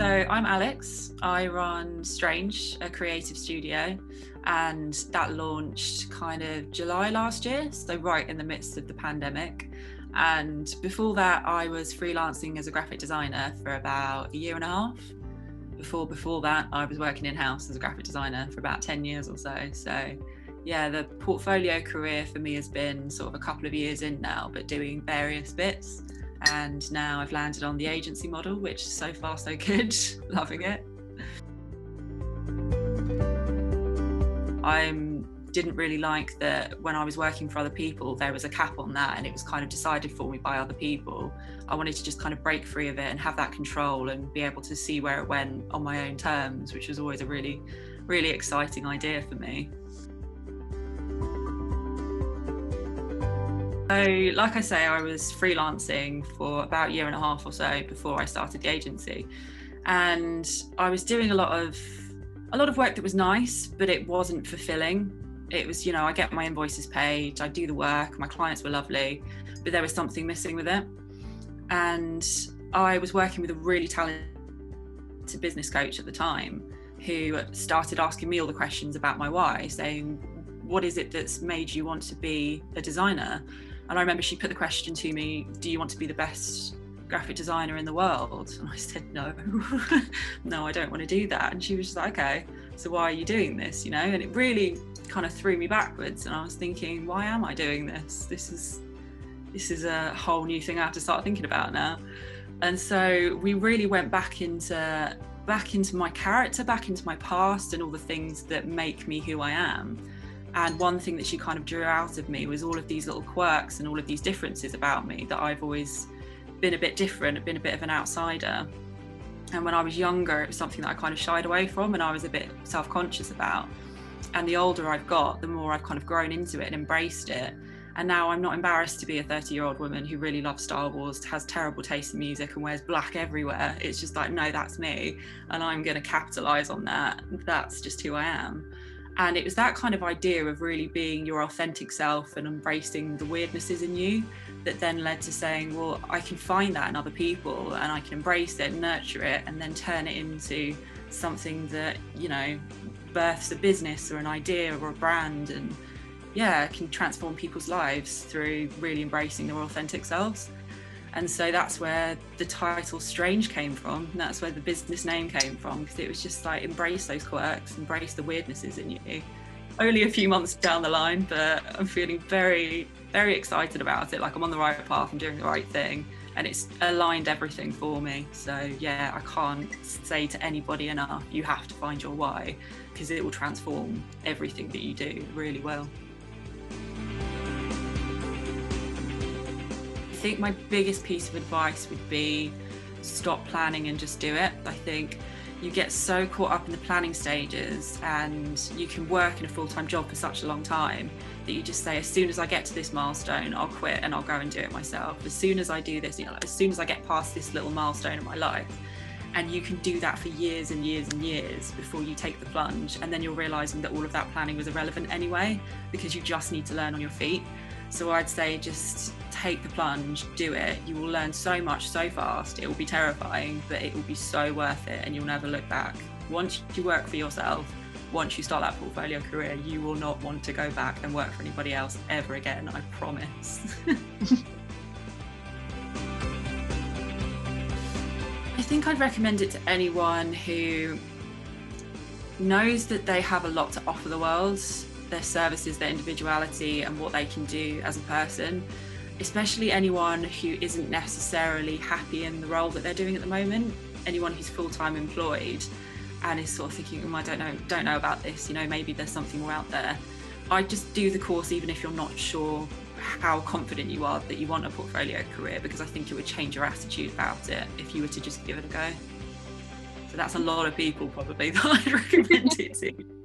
So I'm Alex. I run Strange, a creative studio, and that launched kind of July last year, so right in the midst of the pandemic. And before that, I was freelancing as a graphic designer for about a year and a half. Before that, I was working in-house as a graphic designer for about 10 years or so. So yeah, the portfolio career for me has been sort of a couple of years in now, but doing various bits. And now I've landed on the agency model, which so far so good, loving it. I didn't really like that when I was working for other people, there was a cap on that and it was kind of decided for me by other people. I wanted to just kind of break free of it and have that control and be able to see where it went on my own terms, which was always a really, really exciting idea for me. So, like I say, I was freelancing for about a year and a half or so before I started the agency, and I was doing a lot of work that was nice, but it wasn't fulfilling. It was, I get my invoices paid, I do the work, my clients were lovely, but there was something missing with it. And I was working with a really talented business coach at the time who started asking me all the questions about my why, saying, what is it that's made you want to be a designer? And I remember she put the question to me, do you want to be the best graphic designer in the world? And I said, no, no, I don't want to do that. And she was just like, okay, so why are you doing this? And it really kind of threw me backwards. And I was thinking, why am I doing this? This is a whole new thing I have to start thinking about now. And so we really went back into my character, back into my past and all the things that make me who I am. And one thing that she kind of drew out of me was all of these little quirks and all of these differences about me, that I've always been a bit different, been a bit of an outsider. And when I was younger, it was something that I kind of shied away from and I was a bit self-conscious about. And the older I've got, the more I've kind of grown into it and embraced it. And now I'm not embarrassed to be a 30-year-old woman who really loves Star Wars, has terrible taste in music and wears black everywhere. It's just like, no, that's me. And I'm going to capitalize on that. That's just who I am. And it was that kind of idea of really being your authentic self and embracing the weirdnesses in you that then led to saying, well, I can find that in other people and I can embrace it, nurture it, and then turn it into something that, births a business or an idea or a brand, and can transform people's lives through really embracing their authentic selves. And so that's where the title Strange came from. And that's where the business name came from, because it was just like, embrace those quirks, embrace the weirdnesses in you. Only a few months down the line, but I'm feeling very, very excited about it. Like I'm on the right path, I'm doing the right thing, and it's aligned everything for me. So yeah, I can't say to anybody enough, you have to find your why, because it will transform everything that you do. It really will. I think my biggest piece of advice would be stop planning and just do it. I think you get so caught up in the planning stages and you can work in a full-time job for such a long time that you just say, as soon as I get to this milestone, I'll quit and I'll go and do it myself. As soon as I do this, as soon as I get past this little milestone in my life. And you can do that for years and years and years before you take the plunge. And then you're realizing that all of that planning was irrelevant anyway, because you just need to learn on your feet. So I'd say just take the plunge, do it. You will learn so much so fast. It will be terrifying, but it will be so worth it and you'll never look back. Once you work for yourself, once you start that portfolio career, you will not want to go back and work for anybody else ever again, I promise. I think I'd recommend it to anyone who knows that they have a lot to offer the world, their services, their individuality, and what they can do as a person, especially anyone who isn't necessarily happy in the role that they're doing at the moment, anyone who's full-time employed and is sort of thinking, I don't know about this, maybe there's something more out there. I'd just do the course even if you're not sure how confident you are that you want a portfolio career, because I think it would change your attitude about it if you were to just give it a go. So that's a lot of people probably that I'd recommend it to.